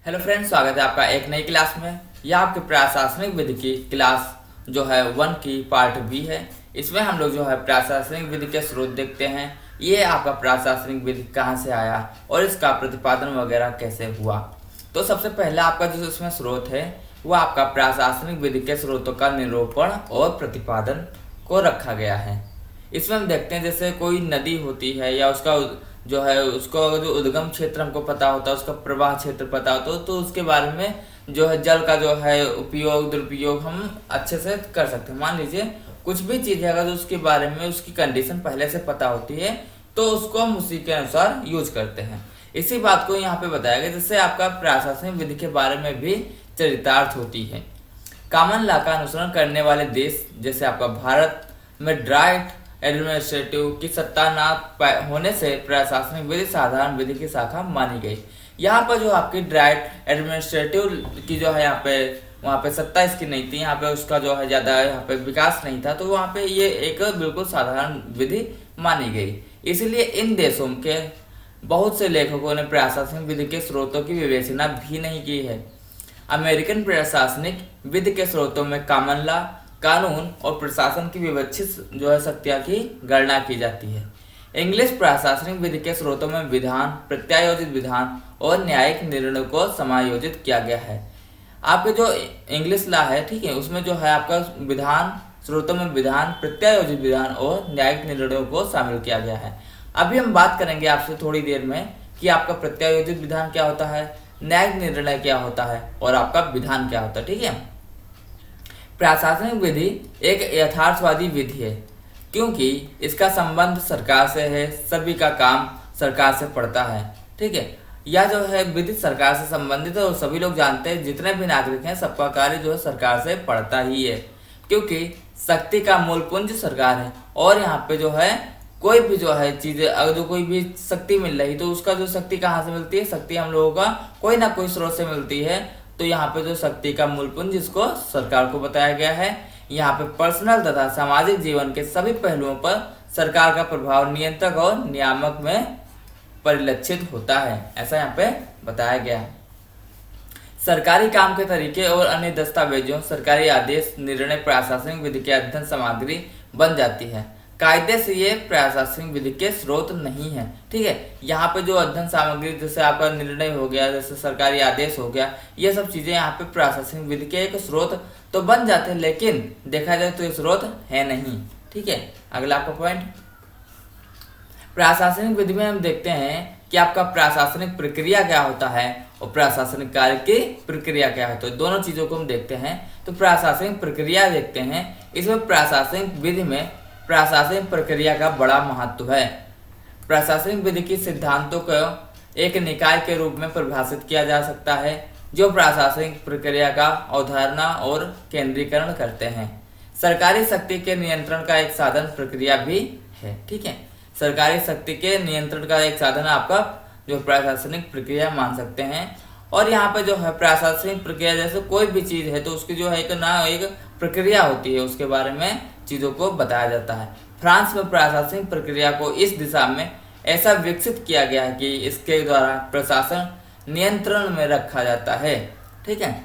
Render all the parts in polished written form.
Hello friends, स्वागत है आपका एक नई क्लास में। यह आपके प्रशासनिक विधि की क्लास जो है 1 की पार्ट बी है। इसमें हम लोग जो है प्रशासनिक विधि के स्रोत देखते हैं। ये आपका प्रशासनिक विधि कहाँ से आया और इसका प्रतिपादन वगैरह कैसे हुआ। तो सबसे पहला आपका जो इसमें स्रोत है वो आपका प्रशासनिक विधि के स्रोतों का निरूपण और प्रतिपादन को रखा गया है। इसमें हम देखते हैं जैसे कोई नदी होती है या उसका जो है उसको जो उद्गम क्षेत्र हमको पता होता है, उसका प्रवाह क्षेत्र पता होता है, तो उसके बारे में जो है जल का जो है उपयोग दुरुपयोग हम अच्छे से कर सकते हैं। मान लीजिए कुछ भी चीज़ है, अगर उसके बारे में उसकी कंडीशन पहले से पता होती है तो उसको हम उसी के अनुसार यूज करते हैं। इसी बात को यहाँ पे बताया गया। जैसे आपका प्रशासनिक विधि के बारे में भी चरितार्थ होती है। कॉमन लॉ का अनुसरण करने वाले देश जैसे आपका भारत में ड्राइट एडमिनिस्ट्रेटिव की सत्तानाथ होने से प्रशासनिक विधि साधारण विधि की शाखा मानी गई। यहाँ पर जो आपकी ड्राइट एडमिनिस्ट्रेटिव की जो है यहाँ पे वहाँ पे सत्ता इसकी नहीं थी, यहाँ पे उसका जो है ज़्यादा यहाँ पे विकास नहीं था, तो वहाँ पे ये एक बिल्कुल साधारण विधि मानी गई। इसलिए इन देशों के बहुत से लेखकों ने प्रशासनिक विधि के स्रोतों की विवेचना भी नहीं की है। अमेरिकन प्रशासनिक विधि के स्रोतों में कॉमन लॉ, कानून और प्रशासन की विवक्षित जो है शक्तियां की गणना की जाती है। इंग्लिश प्रशासनिक विधि के स्रोतों में विधान, प्रत्यायोजित विधान और न्यायिक निर्णयों को समायोजित किया गया है। आपके जो इंग्लिश लॉ है, ठीक है, उसमें जो है आपका विधान, स्रोतों में विधान, प्रत्यायोजित विधान और न्यायिक निर्णयों को शामिल किया गया है। अभी हम बात करेंगे आपसे थोड़ी देर में कि आपका प्रत्यायोजित विधान क्या होता है, न्यायिक निर्णय क्या होता है और आपका विधान क्या होता है। ठीक है, प्रशासनिक विधि एक यथार्थवादी विधि है क्योंकि इसका संबंध सरकार से है, सभी का काम सरकार से पड़ता है। ठीक है, यह जो है विधि सरकार से संबंधित है और सभी लोग जानते हैं, जितने भी नागरिक हैं सबका कार्य जो है सरकार से पड़ता ही है, क्योंकि शक्ति का मूल पुंज सरकार है। और यहाँ पे जो है कोई भी जो है चीज़ें, अगर जो कोई भी शक्ति मिल रही तो उसका जो शक्ति कहाँ से मिलती है, शक्ति हम लोगों का कोई ना कोई स्रोत से मिलती है। तो यहाँ पे जो शक्ति का मूल पुंज जिसको सरकार को बताया गया है। यहाँ पे पर्सनल तथा सामाजिक जीवन के सभी पहलुओं पर सरकार का प्रभाव नियंत्रक और नियामक में परिलक्षित होता है, ऐसा यहाँ पे बताया गया है। सरकारी काम के तरीके और अन्य दस्तावेजों, सरकारी आदेश, निर्णय प्रशासनिक विधि के अध्ययन सामग्री बन जाती है। कायदे से ये प्रशासनिक विधि के स्रोत नहीं है। ठीक है, यहाँ पे जो अध्ययन सामग्री जैसे आपका निर्णय हो गया, जैसे सरकारी आदेश हो गया, ये सब चीजें यहाँ पे प्रशासनिक विधि के एक स्रोत तो बन जाते हैं, लेकिन देखा जाए तो ये स्रोत है नहीं। ठीक है, अगला आपका पॉइंट, प्रशासनिक विधि में हम देखते हैं कि आपका प्रशासनिक प्रक्रिया क्या होता है और प्रशासनिक कार्य की प्रक्रिया क्या होता है। दोनों चीजों को हम देखते हैं। तो प्रशासनिक प्रक्रिया देखते हैं, इसमें प्रशासनिक विधि में प्रशासनिक प्रक्रिया का बड़ा महत्व है। प्रशासनिक विधि के सिद्धांतों को एक निकाय के रूप में परिभाषित किया जा सकता है जो प्रशासनिक प्रक्रिया का अवधारणा और केंद्रीकरण करते हैं। सरकारी शक्ति के नियंत्रण का एक साधन प्रक्रिया भी है। ठीक है, सरकारी शक्ति के नियंत्रण का एक साधन आपका जो प्रशासनिक प्रक्रिया मान सकते हैं। और यहाँ पे जो है प्रशासनिक प्रक्रिया जैसे कोई भी चीज है तो उसकी जो है एक प्रक्रिया होती है, उसके बारे में चीजों को बताया जाता है। फ्रांस में प्रशासनिक प्रक्रिया को इस दिशा में ऐसा विकसित किया गया है कि इसके द्वारा प्रशासन नियंत्रण में रखा जाता है। ठीक है,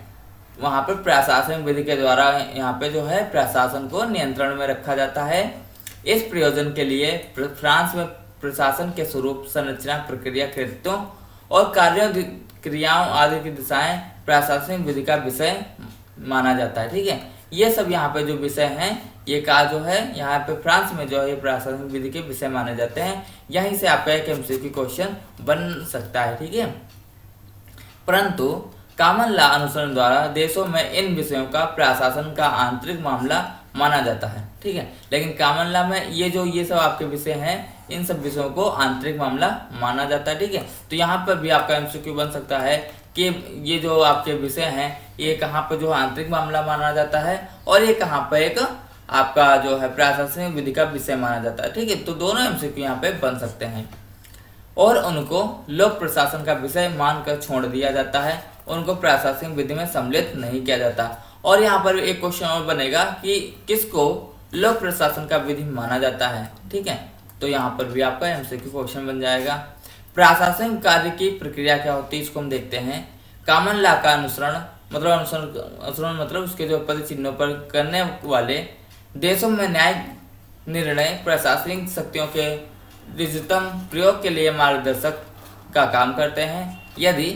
वहाँ पर प्रशासनिक विधि के द्वारा यहाँ पे जो है प्रशासन को नियंत्रण में रखा जाता है। इस प्रयोजन के लिए फ्रांस में प्रशासन के स्वरूप, संरचना, प्रक्रिया, कृत्यों और कार्यों, क्रियाओं आदि की दिशाएं प्रशासनिक विधि का विषय माना जाता है। ठीक है, ये सब यहाँ पे जो विषय हैं ये का जो है यहाँ पे फ्रांस में जो है प्रशासनिक विधि के विषय माने जाते हैं। यहीं से आपका एक एमसीक्यू क्वेश्चन बन सकता है। ठीक है, परंतु कॉमन लॉ अनुसरण द्वारा देशों में इन विषयों का प्रशासन का आंतरिक मामला माना जाता है। ठीक है, लेकिन कॉमन लॉ में ये सब आपके विषय हैं, इन सब विषयों को आंतरिक मामला माना जाता है। ठीक है, तो यहाँ पर भी आपका एमसीक्यू बन सकता है कि ये जो आपके विषय हैं ये कहाँ पर जो आंतरिक मामला माना जाता है और ये कहाँ पर एक आपका जो है प्रशासनिक विधि का विषय माना जाता है। ठीक है, तो दोनों एमसीक्यू यहाँ पे बन सकते हैं और उनको लोक प्रशासन का विषय मानकर छोड़ दिया जाता है, उनको प्रशासनिक विधि में सम्मिलित नहीं किया जाता। और यहाँ पर एक क्वेश्चन और बनेगा कि किसको लोक प्रशासन का विधि माना जाता है। ठीक है, तो यहाँ पर भी आपका एमसीक्यू क्वेश्चन बन जाएगा। प्रशासनिक कार्य की प्रक्रिया क्या होती है इसको हम देखते हैं। कॉमन लॉ का अनुसरण मतलब उसके जो पद चिन्हों पर करने वाले देशों में न्यायिक निर्णय प्रशासनिक शक्तियों के निजतम प्रयोग के लिए मार्गदर्शक का काम करते हैं। यदि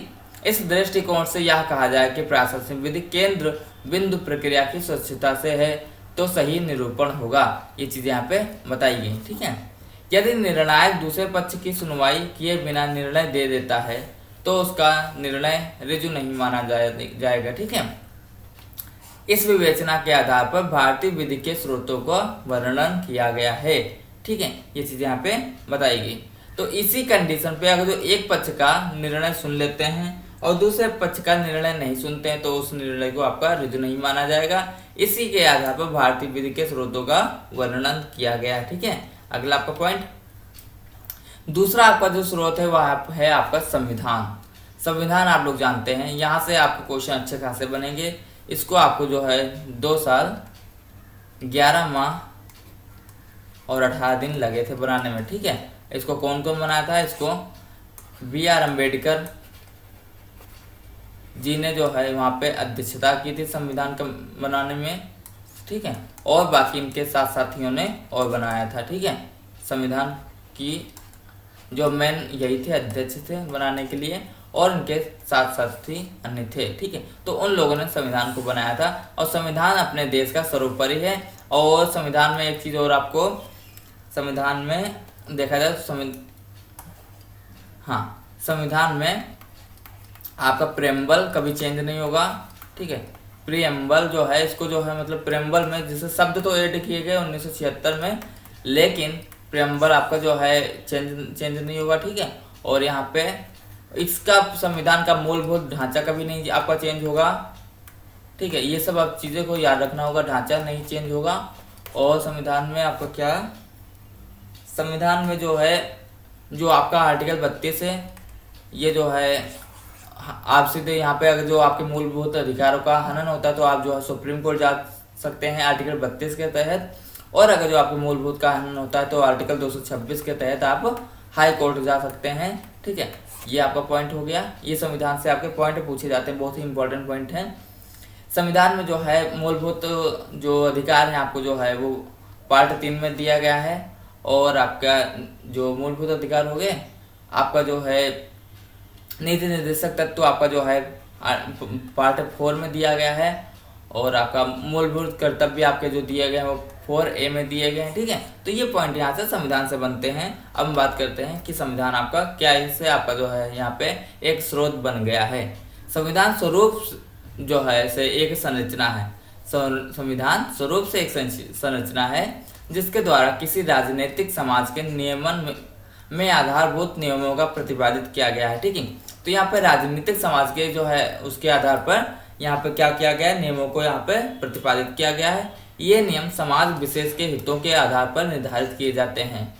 इस दृष्टिकोण से यह कहा जाए कि प्रशासनिक विधि केंद्र बिंदु प्रक्रिया की स्वच्छता से है तो सही निरूपण होगा। ये चीजें यहाँ पे बताई गई, ठीक है। यदि निर्णायक दूसरे पक्ष की सुनवाई किए बिना निर्णय दे देता है तो उसका निर्णय ऋजु नहीं माना जाएगा, ठीक है। इस विवेचना के आधार पर भारतीय विधि के स्रोतों का वर्णन किया गया है, ठीक है। ये चीजें यहाँ पे बताई गई। तो इसी कंडीशन पे अगर जो एक पक्ष का निर्णय सुन लेते हैं और दूसरे पक्ष का निर्णय नहीं सुनते हैं तो उस निर्णय को आपका ऋजु नहीं माना जाएगा। इसी के आधार पर भारतीय विधि के स्रोतों का वर्णन किया गया है, ठीक है। अगला आपका पॉइंट, दूसरा आपका जो स्रोत है वह है आपका संविधान। संविधान आप लोग जानते हैं, यहाँ से आपको क्वेश्चन अच्छे खासे बनेंगे। इसको आपको जो है 2 साल 11 माह और 18 दिन लगे थे बनाने में, ठीक है। इसको कौन कौन बनाया था? इसको BR अम्बेडकर जी ने जो है वहाँ पे अध्यक्षता की थी संविधान का बनाने में, ठीक है। और बाकी इनके साथ साथियों ने और बनाया था, ठीक है। संविधान की जो मेन यही थे, अध्यक्ष थे बनाने के लिए, और इनके साथ साथी अन्य थे, ठीक है। तो उन लोगों ने संविधान को बनाया था और संविधान अपने देश का सर्वोपरि है। और संविधान में एक चीज और आपको संविधान में देखा जाए तो संविधान में आपका प्रेम्बल कभी चेंज नहीं होगा, ठीक है। प्रीएम्बल जो है इसको जो है मतलब प्रेम्बल में जैसे शब्द तो ऐड किए गए 1976 में, लेकिन प्रेम्बल आपका जो है चेंज नहीं होगा, ठीक है। और यहाँ पे इसका संविधान का मूलभूत ढांचा कभी नहीं आपका चेंज होगा, ठीक है। ये सब आप चीज़ें को याद रखना होगा, ढांचा नहीं चेंज होगा। और संविधान में आपका क्या, संविधान में जो है जो आपका आर्टिकल 32 है, ये जो है आप सीधे यहाँ पे अगर जो आपके मूलभूत अधिकारों का हनन होता है तो आप जो है सुप्रीम कोर्ट जा सकते हैं आर्टिकल 32 के तहत। और अगर जो आपके मूलभूत का हनन होता है तो आर्टिकल 226 के तहत आप हाई कोर्ट जा सकते हैं, ठीक है। ये आपका पॉइंट हो गया। ये संविधान से आपके पॉइंट पूछे जाते हैं, बहुत ही इंपॉर्टेंट पॉइंट है। संविधान में जो है मूलभूत जो अधिकार है आपको जो है वो पार्ट 3 में दिया गया है। और आपका जो मूलभूत अधिकार हो गए, आपका जो है नीति निर्देशक तत्व तो आपका जो है पार्ट 4 में दिया गया है। और आपका मूलभूत कर्तव्य आपके जो दिए गए हैं वो 4A में दिए गए हैं, ठीक है। तो ये पॉइंट यहाँ से संविधान से बनते हैं। अब हम बात करते हैं कि संविधान आपका क्या, इससे आपका जो है यहाँ पे एक स्रोत बन गया है। संविधान स्वरूप जो है से एक संरचना है, संविधान स्वरूप से एक संरचना है जिसके द्वारा किसी राजनीतिक समाज के नियमन में आधारभूत नियमों का प्रतिपादित किया गया है, ठीक है। तो यहाँ पे राजनीतिक समाज के जो है उसके आधार पर यहाँ पे क्या किया गया है, नियमों को यहाँ पे प्रतिपादित किया गया है। ये नियम समाज विशेष के हितों के आधार पर निर्धारित किए जाते हैं।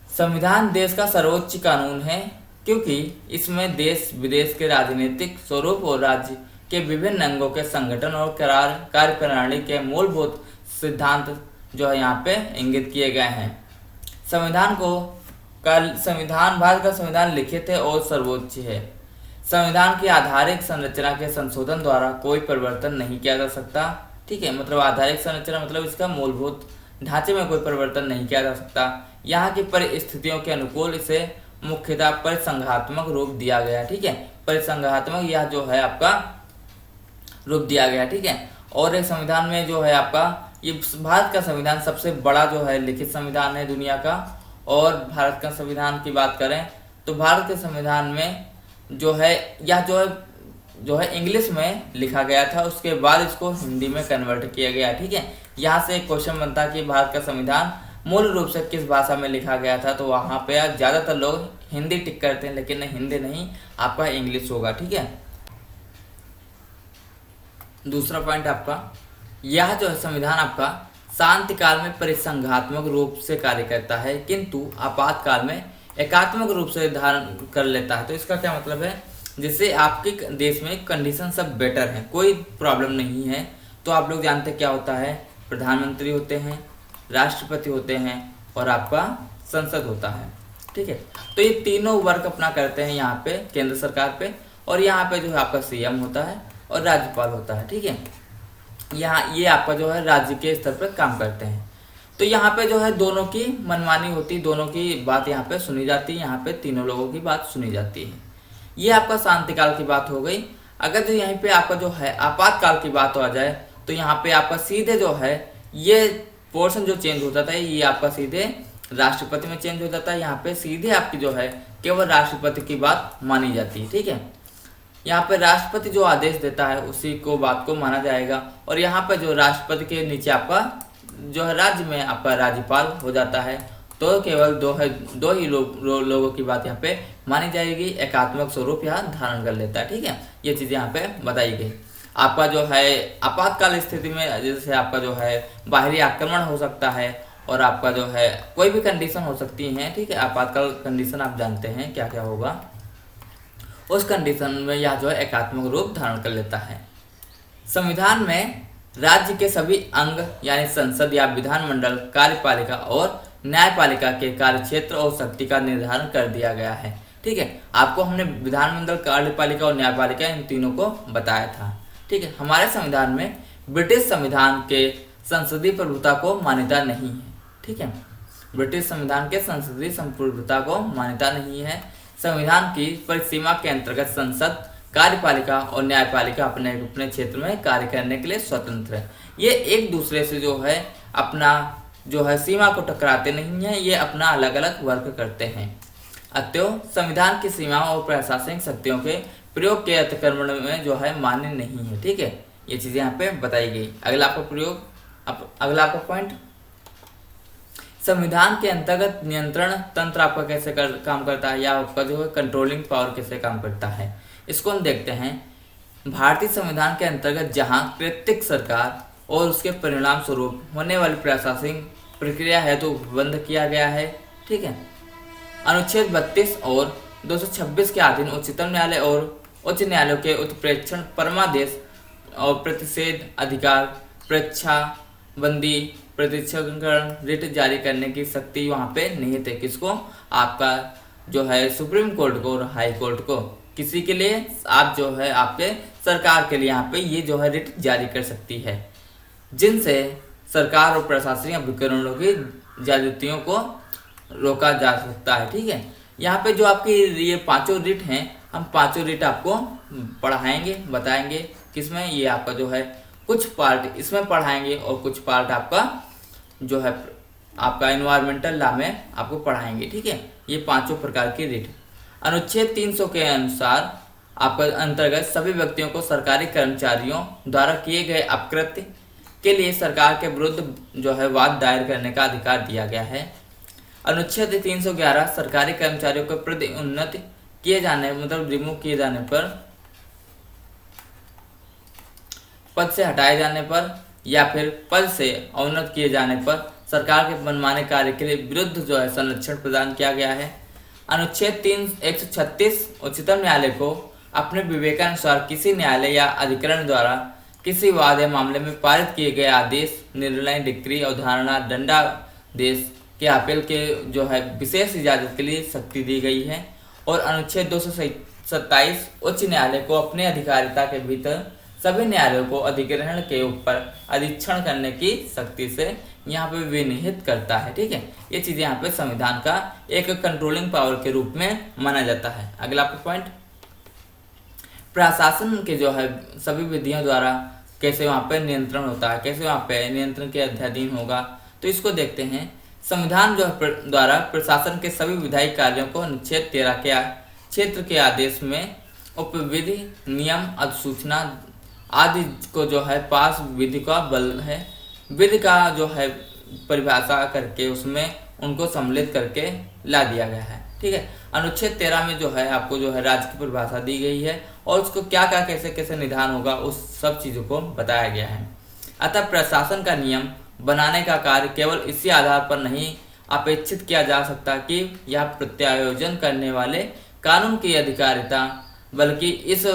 संविधान देश का सर्वोच्च कानून है क्योंकि इसमें देश विदेश के राजनीतिक स्वरूप और राज्य के विभिन्न अंगों के संगठन और कार्य प्रणाली के मूलभूत सिद्धांत जो है यहाँ पे इंगित किए गए हैं। भारत का संविधान लिखित है और सर्वोच्च है। संविधान की आधारिक संरचना के संशोधन द्वारा कोई परिवर्तन नहीं किया जा सकता, ठीक है। मतलब आधारिक संरचना मतलब इसका मूलभूत ढांचे में कोई परिवर्तन नहीं किया जा सकता। यहाँ की परिस्थितियों के अनुकूल इसे मुख्यतः परिसंघात्मक रूप दिया गया, ठीक है। परिसंघात्मक यह जो है आपका रूप दिया गया, ठीक है। और एक संविधान में जो है आपका ये भारत का संविधान सबसे बड़ा जो है लिखित संविधान है दुनिया का। और भारत का संविधान की बात करें तो भारत के संविधान में जो है यह जो है इंग्लिश में लिखा गया था, उसके बाद इसको हिंदी में कन्वर्ट किया गया, ठीक है। यहाँ से एक क्वेश्चन बनता है कि भारत का संविधान मूल रूप से किस भाषा में लिखा गया था, तो वहाँ पे ज़्यादातर लोग हिंदी टिक करते हैं, लेकिन हिंदी नहीं, आपका इंग्लिश होगा, ठीक है। दूसरा पॉइंट आपका यह जो है संविधान आपका शांतिकाल में परिसंघात्मक रूप से कार्य करता है किंतु आपातकाल में एकात्मक रूप से धारण कर लेता है। तो इसका क्या मतलब है, जिससे आपके देश में कंडीशन सब बेटर है, कोई प्रॉब्लम नहीं है, तो आप लोग जानते क्या होता है, प्रधानमंत्री होते हैं, राष्ट्रपति होते हैं और आपका संसद होता है, ठीक है। तो ये तीनों वर्क अपना करते हैं यहाँ पे केंद्र सरकार पे। और यहाँ पे जो है आपका सीएम होता है और राज्यपाल होता है। ठीक है, यहाँ ये आपका जो है राज्य के स्तर पर काम करते हैं। तो यहाँ पे जो है दोनों की मनमानी होती, दोनों की बात यहाँ पे सुनी जाती है, यहाँ पे तीनों लोगों की बात सुनी जाती है। ये आपका शांतिकाल की बात हो गई। अगर जो यहीं पे आपका जो है आपातकाल की बात आ जाए तो यहाँ पे आपका सीधे जो है ये पोर्शन जो चेंज हो जाता है, ये आपका सीधे राष्ट्रपति में चेंज हो जाता है। यहाँ पे सीधे आपकी जो है केवल राष्ट्रपति की बात मानी जाती है। ठीक है, यहाँ पे राष्ट्रपति जो आदेश देता है उसी को बात को माना जाएगा। और यहाँ पे जो राष्ट्रपति के नीचे आपका जो है राज्य में आपका राज्यपाल हो जाता है। तो केवल दो ही लोगों की बात यहाँ पे मानी जाएगी, एकात्मक स्वरूप यहाँ धारण कर लेता है। ठीक है, ये चीज़ें यहाँ पे बताई गई। आपका जो है आपातकाल स्थिति में जैसे आपका जो है बाहरी आक्रमण हो सकता है और आपका जो है कोई भी कंडीशन हो सकती है। ठीक है, आपातकाल कंडीशन आप जानते हैं क्या क्या होगा, उस कंडीशन में यह जो है एकात्मक रूप धारण कर लेता है। संविधान में राज्य के सभी अंग यानी संसद या विधानमंडल, कार्यपालिका और न्यायपालिका के कार्यक्षेत्र और शक्ति का निर्धारण कर दिया गया है। ठीक है, आपको हमने विधानमंडल, कार्यपालिका और न्यायपालिका इन तीनों को बताया था। ठीक है, हमारे संविधान में ब्रिटिश संविधान के संसदीय प्रभुता को मान्यता नहीं है। ठीक है, ब्रिटिश संविधान के संसदीय संप्रभुता को मान्यता नहीं है। संविधान की परिसीमा के अंतर्गत संसद, कार्यपालिका और न्यायपालिका अपने अपने क्षेत्र में कार्य करने के लिए स्वतंत्र है। ये एक दूसरे से जो है अपना जो है सीमा को टकराते नहीं है, ये अपना अलग अलग वर्क करते हैं। अतएव संविधान की सीमाओं और प्रशासनिक शक्तियों के प्रयोग के अतिक्रमण में जो है मान्य नहीं है। ठीक है, ये चीजें यहाँ पे बताई गई। अगला आपका पॉइंट, संविधान के अंतर्गत नियंत्रण तंत्र आपका कैसे काम करता है, या आपका जो है कंट्रोलिंग पावर कैसे काम करता है, इसको हम देखते हैं। भारतीय संविधान के अंतर्गत जहां कृत्रिक सरकार और उसके परिणाम स्वरूप होने वाली प्रशासनिक प्रक्रिया है तो बंद किया गया है। ठीक है, अनुच्छेद 32 और 226 के अधीन उच्चतम न्यायालय और उच्च न्यायालयों के उत्प्रेक्षण, परमादेश और प्रतिषेध अधिकार, परीक्षा बंदी, प्रतिक्षण, रिट जारी करने की शक्ति वहाँ पे निहित है। किसको? आपका जो है सुप्रीम कोर्ट को और हाई कोर्ट को। किसी के लिए? आप जो है आपके सरकार के लिए यहाँ पे ये जो है रिट जारी कर सकती है, जिनसे सरकार और प्रशासनिक विकरणों की ज्यादतियों को रोका जा सकता है। ठीक है, यहाँ पे जो आपकी ये पांचों रिट हैं, हम पांचों रिट आपको पढ़ाएंगे, बताएंगे। किसमें? ये आपका जो है कुछ पार्ट इसमें पढ़ाएंगे और कुछ पार्ट आपका जो है आपका एनवायरमेंटल लॉ में आपको पढ़ाएंगे। ठीक है, ये पांचों प्रकार की रिट। अनुच्छेद 300 के अनुसार आपका अंतर्गत सभी व्यक्तियों को सरकारी कर्मचारियों द्वारा किए गए अपकृत्य के लिए सरकार के विरुद्ध जो है वाद दायर करने का अधिकार दिया गया है। अनुच्छेद 311 सरकारी कर्मचारियों को प्रति उन्नत किए जाने मतलब रिमूव किए जाने पर, पद से हटाए जाने पर या फिर पद से अवनत किए जाने पर सरकार के मनमाने कार्य के लिए विरुद्ध जो है संरक्षण प्रदान किया गया है। अनुच्छेद 136 उच्चतम न्यायालय को अपने विवेकानुसार किसी न्यायालय या अधिकरण द्वारा किसी वाद या मामले में पारित किए गए आदेश, निर्णय, डिक्री, अवधारणा, दंडादेश के अपील के जो है विशेष इजाजत के लिए शक्ति दी गई है। और अनुच्छेद 227 उच्च न्यायालय को अपने अधिकारिता के भीतर सभी न्यायालयों को अधिग्रहण के ऊपर अधीक्षण करने की शक्ति से यहाँ पे विनिहित करता है। ठीक है, ये चीजें यहाँ पे संविधान का एक कंट्रोलिंग पावर के रूप में माना जाता है। अगला पॉइंट, प्रशासन के जो है सभी विधियों द्वारा कैसे वहाँ पे नियंत्रण होता है, कैसे वहाँ पे नियंत्रण के अधीन होगा, तो इसको देखते हैं। संविधान जो द्वारा प्रशासन के सभी विधायी कार्यों को अनुच्छेद 13 के क्षेत्र के आदेश में उपविधि, नियम, अधिसूचना आदि को जो है पास विधि का बल है। विधि का जो है परिभाषा करके उसमें उनको सम्मिलित करके ला दिया गया है। ठीक है, अनुच्छेद 13 में जो है आपको जो है राज्य की परिभाषा दी गई है और उसको क्या क्या कैसे कैसे निदान होगा उस सब चीज़ों को बताया गया है। अतः प्रशासन का नियम बनाने का कार्य केवल इसी आधार पर नहीं अपेक्षित किया जा सकता कि यह प्रत्यायोजन करने वाले कानून की अधिकारिता, बल्कि इस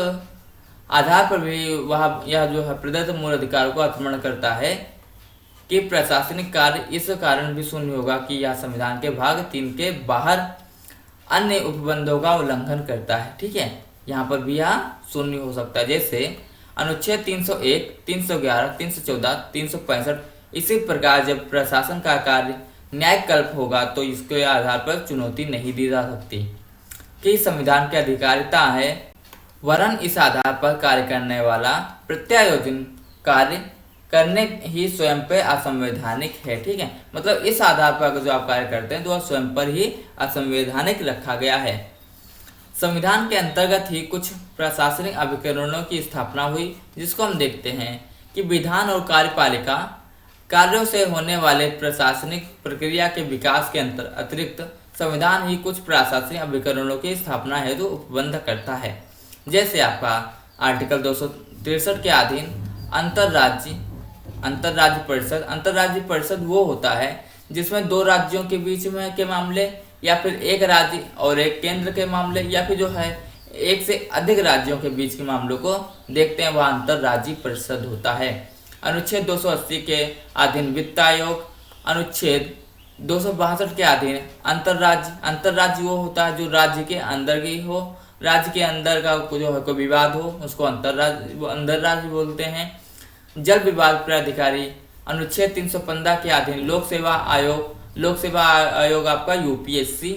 आधार पर भी यह जो है प्रदत्त मूल अधिकार को अतिक्रमण करता है कि प्रशासनिक कार्य इस कारण भी शून्य होगा कि यह संविधान के भाग 3 के बाहर अन्य उपबंधों का उल्लंघन करता है। ठीक है, यहाँ पर भी यहाँ शून्य हो सकता है। जैसे अनुच्छेद 301, 311, 314, 365। इसी प्रकार जब प्रशासन का कार्य न्यायिक कल्प होगा तो इसके आधार पर चुनौती नहीं दी जा सकती कि संविधान की अधिकारिता है, वरन इस आधार पर कार्य करने वाला प्रत्यायोजन कार्य करने ही स्वयं पे असंवैधानिक है। ठीक है, मतलब इस आधार पर जो आप कार्य करते हैं तो वह स्वयं पर ही असंवैधानिक रखा गया है। संविधान के अंतर्गत ही कुछ प्रशासनिक अभिकरणों की स्थापना हुई, जिसको हम देखते हैं कि विधान और कार्यपालिका कार्यों से होने वाले प्रशासनिक प्रक्रिया के विकास के अतिरिक्त संविधान ही कुछ प्रशासनिक अभिकरणों की स्थापना हेतु उपबंध करता है। जैसे आपका आर्टिकल 263 के अधीन अंतर्राज्य परिषद वो होता है जिसमें दो राज्यों के बीच में के मामले या फिर एक राज्य और एक केंद्र के मामले या फिर जो है एक से अधिक राज्यों के बीच के मामलों को देखते हैं, वह अंतर्राज्यीय परिषद होता है। अनुच्छेद 280 के अधीन वित्त आयोग, अनुच्छेद 262 के अधीन अंतर्राज्य वो होता है जो राज्य के अंदर की हो, राज्य के अंदर का जो है कोई विवाद हो उसको अंतर्राज्य बोलते हैं। जल विभाग प्राधिकारी, अनुच्छेद 315 के अधीन लोक सेवा आयोग आपका यूपीएससी,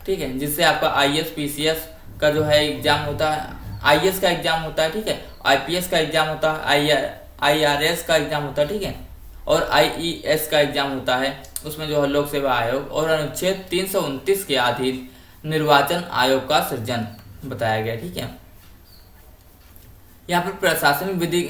ठीक है, जिससे आपका आईएएस पीसीएस का जो है एग्जाम होता है, आईएएस का एग्जाम होता है, ठीक है, आईपीएस का एग्जाम होता है, आईआरएस का एग्जाम होता है, ठीक है, और आईईएस का एग्जाम होता है, उसमें जो है लोक सेवा आयोग। और अनुच्छेद 329 के अधीन निर्वाचन आयोग का सृजन बताया गया। ठीक है, यहाँ पर प्रशासनिक विधि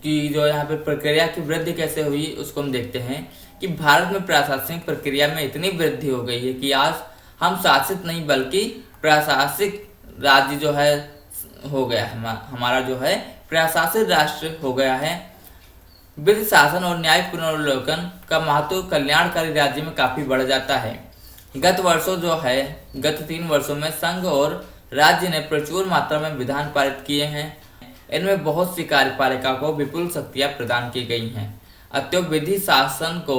की जो यहाँ पे प्रक्रिया की वृद्धि कैसे हुई उसको हम देखते हैं कि भारत में प्रशासनिक प्रक्रिया में इतनी वृद्धि हो गई है कि आज हम शासित नहीं बल्कि प्रशासित राज्य जो है हो गया है, हमारा जो है प्रशासित राष्ट्र हो गया है। विधि शासन और न्यायिक पुनर्वलोकन का महत्व कल्याणकारी राज्य में काफी बढ़ जाता है। गत 3 वर्षों में संघ और राज्य ने प्रचुर मात्रा में विधान पारित किए हैं। इनमें बहुत सी कार्यपालिका को विपुल शक्तियां प्रदान की गई हैं। अतः विधि शासन को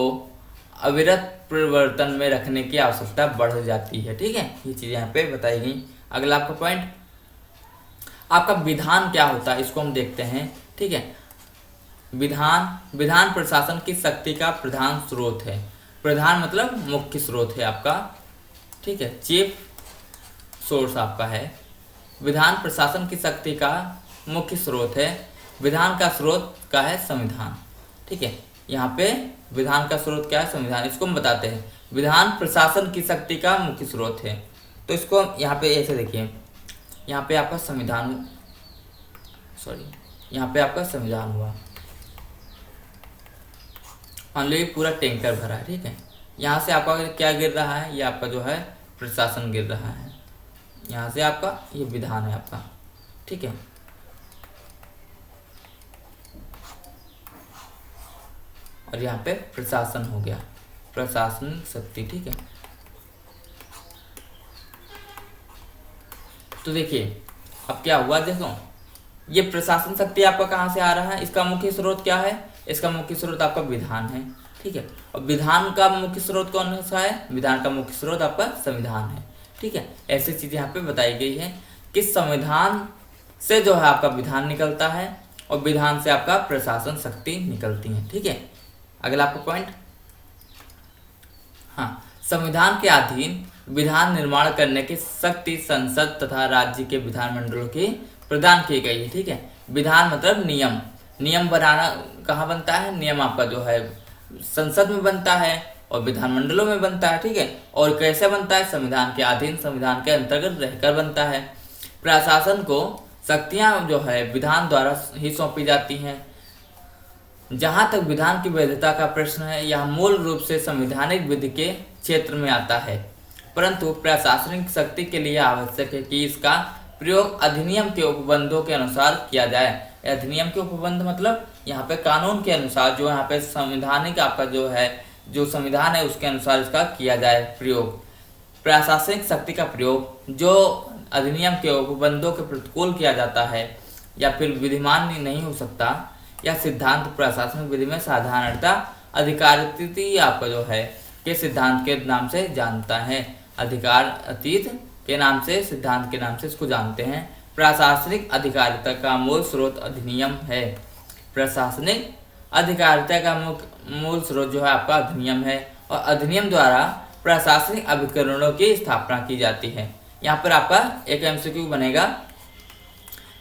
अविरत परिवर्तन में रखने की आवश्यकता बढ़ जाती है। ठीक है, ये चीज यहाँ पे बताई गई। अगला आपका पॉइंट, आपका विधान क्या होता है इसको हम देखते हैं। ठीक है, विधान प्रशासन की शक्ति का प्रधान स्रोत है। प्रधान मतलब मुख्य स्रोत है आपका, ठीक है, चीफ सोर्स आपका है। विधान प्रशासन की शक्ति का मुख्य स्रोत है। विधान का स्रोत क्या है? संविधान। ठीक है, यहाँ पे विधान का स्रोत क्या है? संविधान। इसको हम बताते हैं विधान प्रशासन की शक्ति का मुख्य स्रोत है। तो इसको यहाँ पे ऐसे देखिए, यहाँ पे आपका संविधान, यहाँ पे आपका संविधान हुआ, मान लो ये पूरा टैंकर भरा है। ठीक है, यहाँ से आपका क्या गिर रहा है? ये आपका जो है प्रशासन गिर रहा है। यहाँ से आपका ये विधान है आपका। ठीक है, और यहाँ पे प्रशासन हो गया, प्रशासनिक शक्ति। ठीक है, तो देखिए अब क्या हुआ, देखो ये प्रशासन शक्ति आपका कहाँ से आ रहा है? इसका मुख्य स्रोत क्या है? इसका मुख्य स्रोत आपका विधान है। ठीक है, और विधान का मुख्य स्रोत कौन सा है? विधान का मुख्य स्रोत आपका संविधान है। ठीक है, ऐसी चीजें यहाँ पे बताई गई है कि संविधान से जो है आपका विधान निकलता है और विधान से आपका प्रशासन शक्ति निकलती है। ठीक है, अगला आपका पॉइंट, हाँ, संविधान के अधीन विधान निर्माण करने की शक्ति संसद तथा राज्य के विधानमंडलों की प्रदान की गई है। ठीक है, विधान मतलब नियम बनाना कहाँ बनता है? नियम आपका जो है संसद में बनता है और विधानमंडलों में बनता है। ठीक है, और कैसे बनता है? संविधान के अधीन, संविधान के अंतर्गत रहकर बनता है। प्रशासन को शक्तियां जो है विधान द्वारा ही सौंपी जाती हैं। जहां तक विधान की वैधता का प्रश्न है, यह मूल रूप से संवैधानिक विधि के क्षेत्र में आता है, परंतु प्रशासनिक शक्ति के लिए आवश्यक है कि इसका प्रयोग अधिनियम के उपबंधों के अनुसार किया जाए। अधिनियम के उपबंध मतलब यहाँ पे कानून के अनुसार, जो यहाँ पे संवैधानिक आपका जो है जो संविधान है उसके अनुसार इसका किया जाए प्रयोग। प्रशासनिक शक्ति का प्रयोग जो अधिनियम के उपबंधों के प्रतिकूल किया जाता है या फिर विधिमान्य नहीं हो सकता, यह सिद्धांत प्रशासनिक विधि में साधारणतः अधिकारातीत आपका जो है के सिद्धांत के नाम से जानता है। अधिकार अतीत के नाम से, सिद्धांत के नाम से इसको जानते हैं। प्रशासनिक अधिकारिता का मूल स्रोत अधिनियम है। प्रशासनिक अधिकारिता का मूल स्रोत जो है आपका अधिनियम है और अधिनियम द्वारा प्रशासनिक अभिकरणों की स्थापना की जाती है। यहाँ पर आपका एक एमसीक्यू बनेगा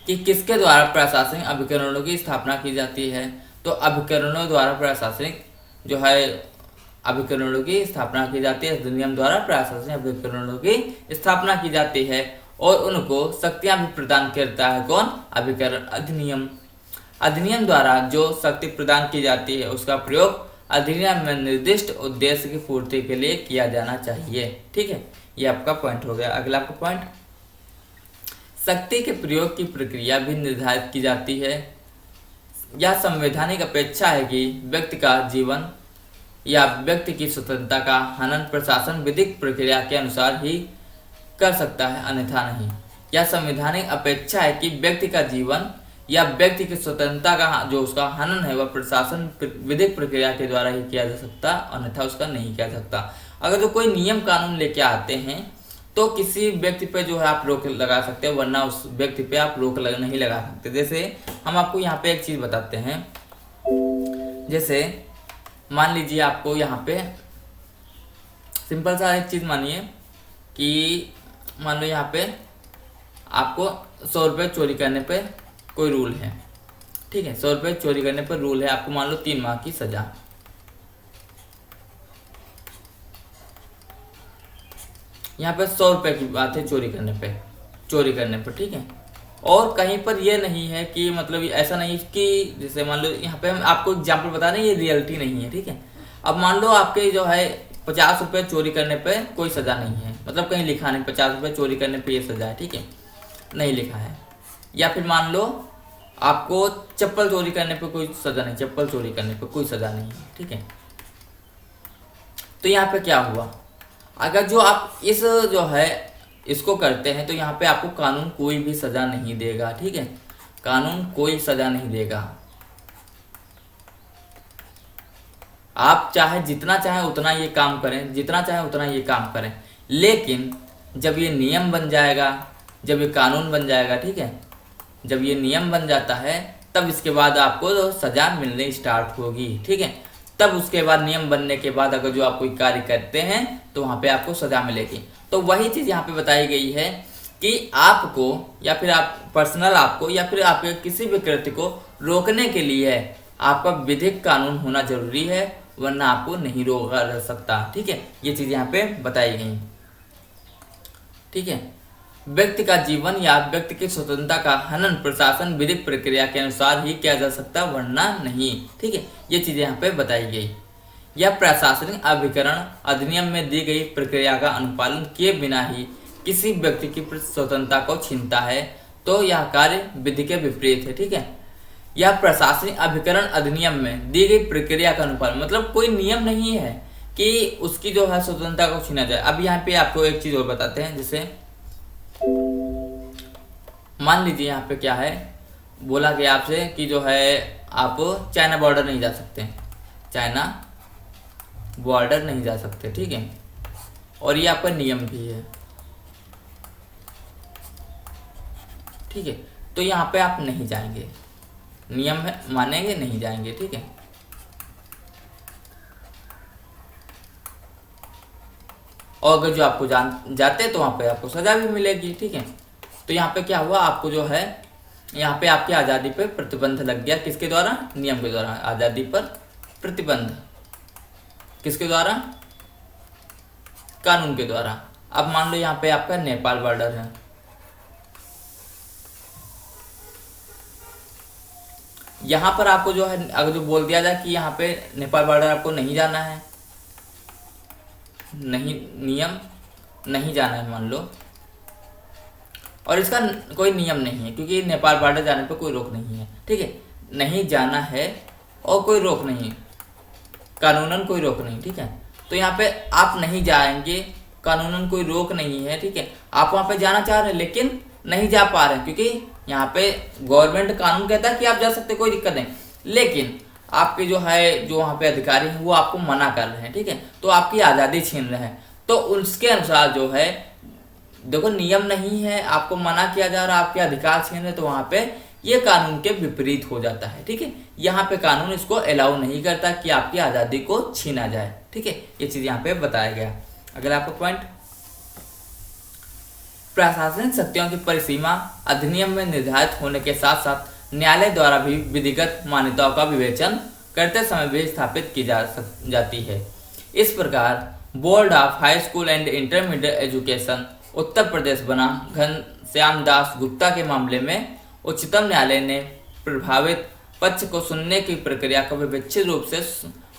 कि किसके द्वारा प्रशासनिक अभिकरणों की स्थापना की जाती है। तो अभिकरणों द्वारा प्रशासनिक जो है अभिकरणों की स्थापना की जाती है। अधिनियम द्वारा प्रशासनिक अभिकरणों की स्थापना की जाती है और उनको शक्तियां भी प्रदान करता है कौन? अभिकरण अधिनियम। अधिनियम द्वारा जो शक्ति प्रदान की जाती है उसका प्रयोग अधिनियम में निर्दिष्ट उद्देश्य की पूर्ति के लिए किया जाना चाहिए। ठीक है, ये आपका पॉइंट हो गया। अगला आपका पॉइंट, शक्ति के प्रयोग की प्रक्रिया भी निर्धारित की जाती है। यह संवैधानिक अपेक्षा है कि व्यक्ति का जीवन या व्यक्ति की स्वतंत्रता का हनन प्रशासन विधिक प्रक्रिया के अनुसार ही कर सकता है, अन्यथा नहीं। यह संवैधानिक अपेक्षा है कि व्यक्ति का जीवन या व्यक्ति की स्वतंत्रता का जो उसका हनन है वह प्रशासन विधिक प्रक्रिया के द्वारा ही किया जा सकता, अन्यथा उसका नहीं किया सकता। अगर जो कोई नियम कानून लेके आते हैं तो किसी व्यक्ति पे जो है आप रोक लगा सकते हैं, वरना उस व्यक्ति पे आप रोक नहीं लगा सकते। जैसे हम आपको यहाँ पे एक चीज बताते हैं, जैसे मान लीजिए आपको यहाँ पे सिंपल सा एक चीज मानिए कि मान लो यहाँ पे आपको 100 रुपये चोरी करने पे कोई रूल है। ठीक है, 100 रुपये चोरी करने पर रूल है, आपको मान लो 3 माह की सजा। यहाँ पे 100 रुपये की बात है चोरी करने पर। ठीक है, और कहीं पर ये नहीं है कि मतलब ऐसा नहीं कि जैसे मान लो यहाँ पे हम आपको एग्जाम्पल बता रहे हैं, ये रियलिटी नहीं है। ठीक है, अब मान लो आपके जो है 50 रुपये चोरी करने पे कोई सजा नहीं है, मतलब कहीं लिखा नहीं 50 रुपये चोरी करने पे ये सजा है। ठीक है, नहीं लिखा है। या फिर मान लो आपको चप्पल चोरी करने पे कोई सजा नहीं, चप्पल चोरी करने पे कोई सजा नहीं है। ठीक है, तो यहाँ पे क्या हुआ, अगर जो आप इस जो है इसको करते हैं तो यहाँ पे आपको कानून कोई भी सजा नहीं देगा। ठीक है, कानून कोई सजा नहीं देगा। आप चाहे जितना चाहे उतना ये काम करें, जितना चाहे उतना ये काम करें, लेकिन जब ये नियम बन जाएगा, जब ये कानून बन जाएगा, ठीक है, जब ये नियम बन जाता है तब इसके बाद आपको सजा मिलने स्टार्ट होगी। ठीक है, तब उसके बाद नियम बनने के बाद अगर जो आप कोई कार्य करते हैं तो वहाँ पे आपको सजा मिलेगी। तो वही चीज़ यहाँ पे बताई गई है कि आपको या फिर आप पर्सनल आपको या फिर आपके किसी भी कृत्य को रोकने के लिए आपका विधिक कानून होना जरूरी है, वरना आपको नहीं रोका जा सकता। ठीक है, ये चीज़ यहाँ पे बताई गई। ठीक है, व्यक्ति का जीवन या व्यक्ति की स्वतंत्रता का हनन प्रशासन विधिक प्रक्रिया के अनुसार ही किया जा सकता, वरना नहीं। ठीक है, ये चीजें यहाँ पे बताई गई। यह प्रशासनिक अभिकरण अधिनियम में दी गई प्रक्रिया का अनुपालन किए बिना ही किसी व्यक्ति की स्वतंत्रता को छीनता है, तो यह कार्य विधि के विपरीत है। ठीक है, यह प्रशासनिक अभिकरण अधिनियम में दी गई प्रक्रिया का अनुपालन, मतलब कोई नियम नहीं है कि उसकी जो है स्वतंत्रता को छीना जाए। अब यहाँ पे आपको एक चीज और बताते हैं, जैसे मान लीजिए यहाँ पे क्या है, बोला गया आपसे कि जो है आप चाइना बॉर्डर नहीं जा सकते, चाइना बॉर्डर नहीं जा सकते। ठीक है, और ये आपका नियम भी है। ठीक है, तो यहाँ पे आप नहीं जाएंगे, नियम है, मानेंगे नहीं जाएंगे। ठीक है, और अगर जो आपको जाते तो वहाँ पे आपको सजा भी मिलेगी। ठीक है, तो यहाँ पे क्या हुआ, आपको जो है यहाँ पे आपकी आज़ादी पे प्रतिबंध लग गया, किसके द्वारा? नियम के द्वारा। आज़ादी पर प्रतिबंध किसके द्वारा? कानून के द्वारा। अब मान लो यहाँ पे आपका नेपाल बॉर्डर है, यहाँ पर आपको जो है अगर जो बोल दिया जाए कि यहाँ पे नेपाल बॉर्डर आपको नहीं जाना है, नहीं, नियम नहीं जाना है मान लो, और इसका कोई नियम नहीं है क्योंकि नेपाल बॉर्डर जाने पर कोई रोक नहीं है। ठीक है, नहीं जाना है और कोई रोक नहीं, कानूनन कोई रोक नहीं। ठीक है, तो यहाँ पे आप नहीं जाएंगे, कानूनन कोई रोक नहीं है। ठीक है, आप वहाँ पे जाना चाह रहे हैं लेकिन नहीं जा पा रहे हैं क्योंकि यहाँ पे गवर्नमेंट कानून कहता है कि आप जा सकते, कोई दिक्कत नहीं, लेकिन आपके जो है जो वहाँ पे अधिकारी हैं वो आपको मना कर रहे हैं। ठीक है, तो आपकी आज़ादी छीन रहे हैं। तो उसके अनुसार जो है देखो नियम नहीं है, आपको मना किया जा रहा है, आपके अधिकार छीन रहे, तो वहाँ पे ये कानून के विपरीत हो जाता है। ठीक है, यहाँ पे कानून इसको अलाउ नहीं करता कि आपकी आज़ादी को छीना जाए। ठीक है, ये चीज़ यहाँ पे बताया गया। अगला आपका पॉइंट, प्रशासनिक शक्तियों की परिसीमा अधिनियम में निर्धारित होने के साथ साथ न्यायालय द्वारा भी विधिगत मान्यताओं का विवेचन करते समय भी स्थापित की जाती है। इस प्रकार board of high school and intermediate education Uttar Pradesh बनाम घनश्याम दास गुप्ता के मामले में उच्चतम न्यायालय ने प्रभावित पक्ष को सुनने की प्रक्रिया को विवेचित रूप से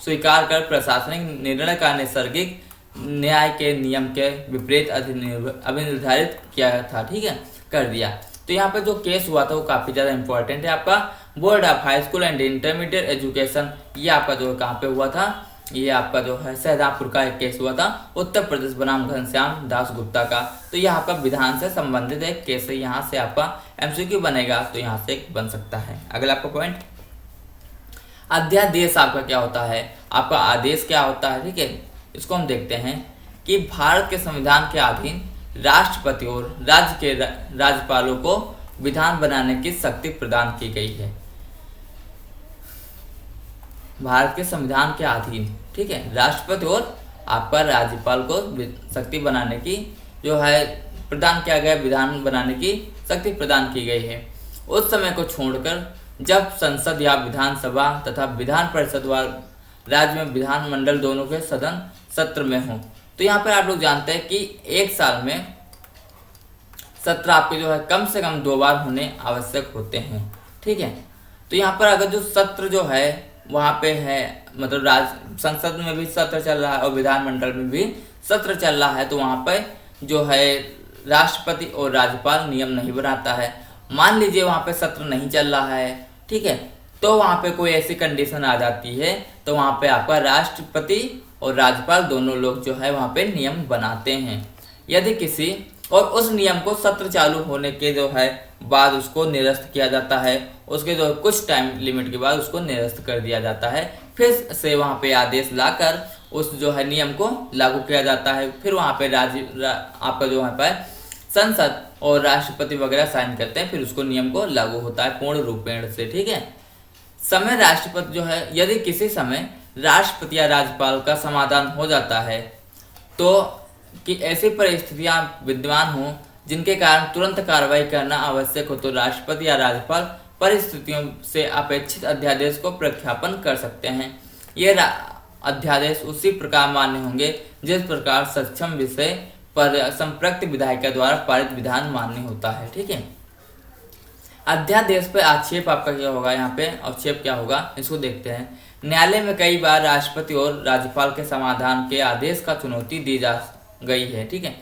स्वीकार कर प्रशासनिक निर्णय का नैसर्गिक न्याय के नियम के विपरीत अभिनिर्धारित किया था। ठीक है, कर दिया। तो यहाँ पे जो केस हुआ था वो काफ़ी ज़्यादा इंपॉर्टेंट है। आपका board of high school and intermediate education, ये आपका जो कहाँ पे हुआ था, ये आपका जो है शाहजहाँपुर का एक केस हुआ था, उत्तर प्रदेश बनाम घनश्याम दास गुप्ता का। तो यह आपका विधान से संबंधित एक केस है, यहाँ से आपका एमसीक्यू बनेगा, तो यहाँ से बन सकता है। अगला आपका पॉइंट, अध्यादेश आपका क्या होता है, आपका आदेश क्या होता है। ठीक है, इसको हम देखते हैं कि भारत के संविधान के अधीन राष्ट्रपति और राज्य के राज्यपालों को विधान बनाने की शक्ति प्रदान की गई है। भारत के संविधान के अधीन, ठीक है, राष्ट्रपति और आपका राज्यपाल को शक्ति बनाने की जो है प्रदान किया गया, विधान बनाने की शक्ति प्रदान की गई है। उस समय को छोड़कर जब संसद या विधानसभा तथा विधान परिषद व राज्य में विधानमंडल दोनों के सदन सत्र में हो। तो यहाँ पर आप लोग जानते हैं कि एक साल में सत्र आपके जो है कम से कम 2 बार होने आवश्यक होते हैं। ठीक है, तो यहाँ पर अगर जो सत्र जो है वहाँ पे है, मतलब संसद में भी सत्र चल रहा है और विधानमंडल में भी सत्र चल रहा है, तो वहाँ पे जो है राष्ट्रपति और राज्यपाल नियम नहीं बनाता है। मान लीजिए वहाँ पे सत्र नहीं चल रहा है, ठीक है, तो वहाँ पे कोई ऐसी कंडीशन आ जाती है, तो वहाँ पे आपका राष्ट्रपति और राज्यपाल दोनों लोग जो है वहाँ पे नियम बनाते हैं। यदि किसी और उस नियम को सत्र चालू होने के जो है बाद उसको निरस्त किया जाता है, उसके जो कुछ टाइम लिमिट के बाद उसको निरस्त कर दिया जाता है, फिर से वहाँ पे आदेश लाकर उस जो है नियम को लागू किया जाता है। फिर वहाँ पे आपका जो है संसद और राष्ट्रपति वगैरह साइन करते हैं, फिर उसको नियम को लागू होता है पूर्ण रूपेण से। ठीक है, समय राष्ट्रपति जो है, यदि किसी समय राष्ट्रपति या राज्यपाल का समाधान हो जाता है तो कि ऐसी परिस्थितियां विद्यमान हो जिनके कारण तुरंत कार्रवाई करना आवश्यक हो, तो राष्ट्रपति या राज्यपाल परिस्थितियों से अपेक्षित अध्यादेश को प्रख्यापन कर सकते हैं। ये अध्यादेश उसी प्रकार मान्य होंगे जिस प्रकार सक्षम विषय पर संप्रक्त विधायिका द्वारा पारित विधान मान्य होता है। ठीक है, अध्यादेश पर आक्षेप आपका क्या होगा, यहाँ पे आक्षेप क्या होगा इसको देखते हैं। न्यायालय में कई बार राष्ट्रपति और राज्यपाल के समाधान के आदेश का चुनौती दी जा गई है। ठीक है,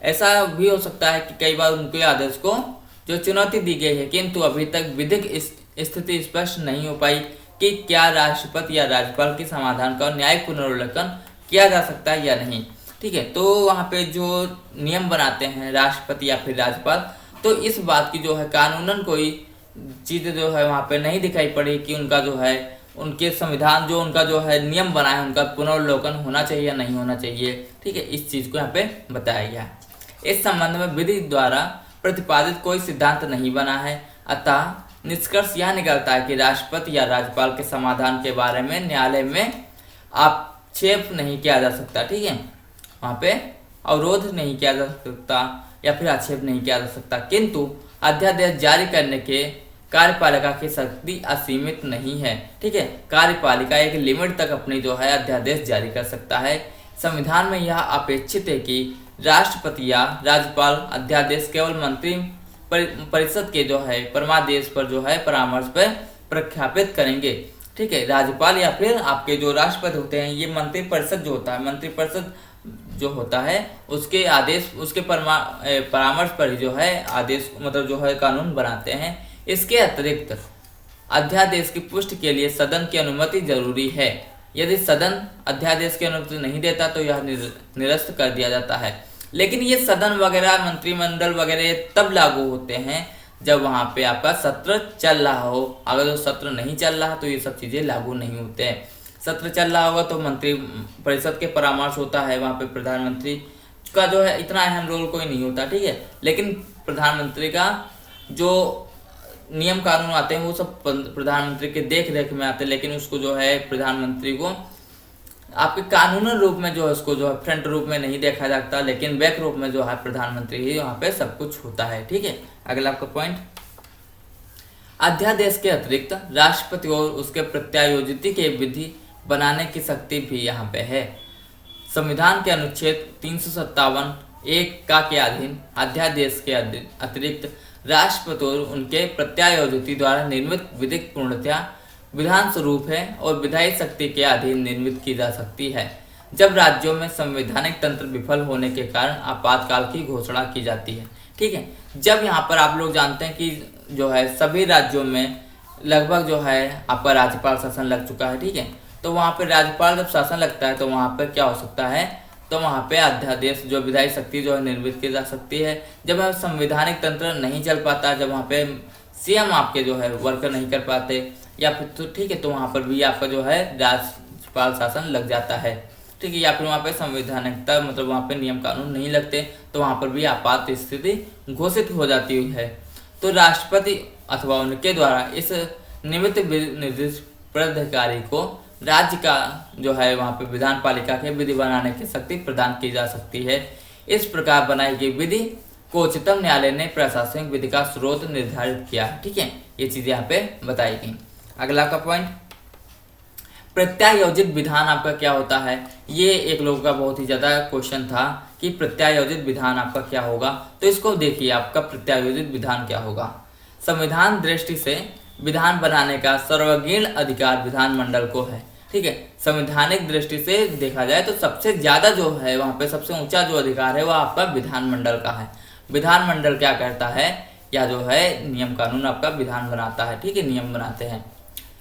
ऐसा भी हो सकता है कि कई बार उनके आदेश को जो चुनौती दी गई है, किंतु अभी तक विधिक स्थिति स्पष्ट नहीं हो पाई कि क्या राष्ट्रपति या राज्यपाल के समाधान का न्यायिक पुनर्विलोकन किया जा सकता है या नहीं। ठीक है, तो वहाँ पे जो नियम बनाते हैं राष्ट्रपति या फिर राज्यपाल, तो इस बात की जो है कानूनन कोई चीज़ जो है वहाँ पे नहीं दिखाई पड़ी कि उनका जो है उनके संविधान जो उनका जो है नियम बना है उनका पुनर्विलोकन होना चाहिए या नहीं होना चाहिए। ठीक है, इस चीज़ को यहाँ पे बताया गया। इस संबंध में विधि द्वारा प्रतिपादित कोई सिद्धांत नहीं बना है, अतः निष्कर्ष यह निकलता है कि राष्ट्रपति या राज्यपाल के समाधान के बारे में न्यायालय में आक्षेप नहीं किया जा सकता। ठीक है, वहाँ पे अवरोध नहीं किया जा सकता या फिर आक्षेप नहीं किया जा सकता, किंतु अध्यादेश जारी करने के कार्यपालिका की शक्ति असीमित नहीं है। ठीक है, कार्यपालिका एक लिमिट तक अपनी जो है अध्यादेश जारी कर सकता है। संविधान में यह अपेक्षित है कि राष्ट्रपति या राज्यपाल अध्यादेश केवल मंत्री परिषद के जो है परमादेश पर जो है परामर्श पर प्रख्यापित करेंगे। ठीक है, राज्यपाल या फिर आपके जो राष्ट्रपति होते हैं, ये मंत्री परिषद जो होता है, मंत्री परिषद जो होता है उसके आदेश उसके परामर्श पर ही जो है आदेश मतलब जो है कानून बनाते हैं। इसके अतिरिक्त अध्यादेश की पुष्टि के लिए सदन की अनुमति जरूरी है। यदि सदन अध्यादेश की अनुमति नहीं देता तो यह निरस्त कर दिया जाता है। लेकिन ये सदन वगैरह मंत्रिमंडल वगैरह तब लागू होते हैं जब वहाँ पे आपका सत्र चल रहा हो। अगर जो सत्र नहीं चल रहा तो ये सब चीज़ें लागू नहीं होते हैं। सत्र चल रहा होगा तो मंत्री परिषद के परामर्श होता है, वहाँ पे प्रधानमंत्री का जो है इतना अहम रोल कोई नहीं होता, ठीक है। लेकिन प्रधानमंत्री का जो नियम कानून आते हैं वो सब प्रधानमंत्री के देख रेख में आते हैं, लेकिन उसको जो है प्रधानमंत्री को आपके कानूनी रूप में जो है उसको जो है फ्रंट रूप में नहीं देखा जाता, लेकिन बैक रूप में जो है प्रधानमंत्री ही वहाँ पे सब कुछ होता है, ठीक है। अगला आपका पॉइंट, अध्यादेश के अतिरिक्त राष्ट्रपति और उसके प्रत्यायोजित के विधि बनाने की शक्ति भी यहाँ पे है। संविधान के अनुच्छेद 357(1) का के अधीन अध्यादेश के अतिरिक्त राष्ट्रपति और उनके प्रत्यायोजित द्वारा निर्मित विधिक पूर्णतया विधान स्वरूप है और विधायी शक्ति के अधीन निर्मित की जा सकती है जब राज्यों में संवैधानिक तंत्र विफल होने के कारण आपातकाल की घोषणा की जाती है, ठीक है। जब यहाँ पर आप लोग जानते हैं कि जो है सभी राज्यों में लगभग जो है आपका राज्यपाल शासन लग चुका है, ठीक है। तो वहाँ पे राज्यपाल जब शासन लगता है तो वहाँ पे क्या हो सकता है, तो वहाँ पे अध्यादेश जो विधायी शक्ति जो है निर्मित की जा सकती है। जब संवैधानिक तंत्र नहीं चल पाता, जब वहाँ पे सीएम आपके जो है वर्क नहीं कर पाते या फिर तो ठीक है, तो वहाँ पर भी आपका जो है राज्यपाल शासन लग जाता है, ठीक है। या फिर वहाँ पे संवैधानिकता मतलब वहाँ पे नियम कानून नहीं लगते तो वहाँ पर भी आपात स्थिति घोषित हो जाती है। तो राष्ट्रपति अथवा उनके द्वारा इस निमित्त निर्दिष्ट प्राधिकारी को राज्य का जो है वहाँ पे विधान पालिका के विधि बनाने की शक्ति प्रदान की जा सकती है। इस प्रकार बनाई गई विधि को उच्चतम न्यायालय ने प्रशासनिक विधि का स्रोत निर्धारित किया, ठीक है। ये चीजें यहाँ पे बताई गई। अगला का पॉइंट, प्रत्यायोजित विधान आपका क्या होता है। ये एक लोगों का बहुत ही ज्यादा क्वेश्चन था कि प्रत्यायोजित विधान आपका क्या होगा। तो इसको देखिए, आपका प्रत्यायोजित विधान क्या होगा। संविधान दृष्टि से विधान बनाने का सर्वगीण अधिकार विधानमंडल को है, ठीक है। संवैधानिक दृष्टि से देखा जाए तो सबसे ज्यादा जो है वहाँ पे सबसे ऊंचा जो अधिकार है वह आपका विधानमंडल का है। विधानमंडल क्या करता है, या जो है नियम कानून आपका विधान बनाता है, ठीक है, नियम बनाते हैं।